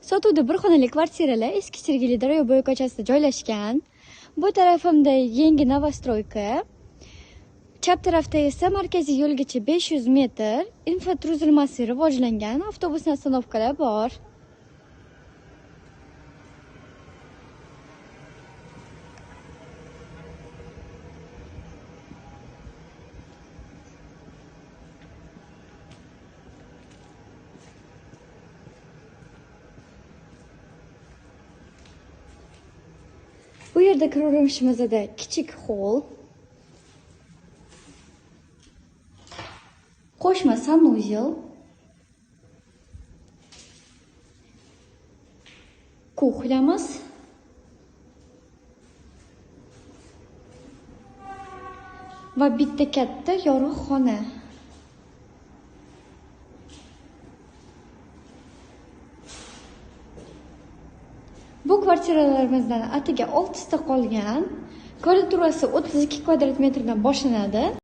Sotuvda bir xonali kvartiralar eski Sergeli Darobo'yi ko'chasida joylashgan. Bu tarafimda yangi novostroyka. Chap tarafda esa markaziy yo'lgacha 500 metr infratuzilmasi rivojlangan avtobus ostanovkalar bor. Bu yerda kiraverishimizda kichik hol, qo'shma sanuzel, kuxyamiz va bitta katta yorug' xona. Bu kvartiralarimizdan atigi 6 ta qolgan. Kvadraturasi 32 kvadrat metrdan boshlanadi.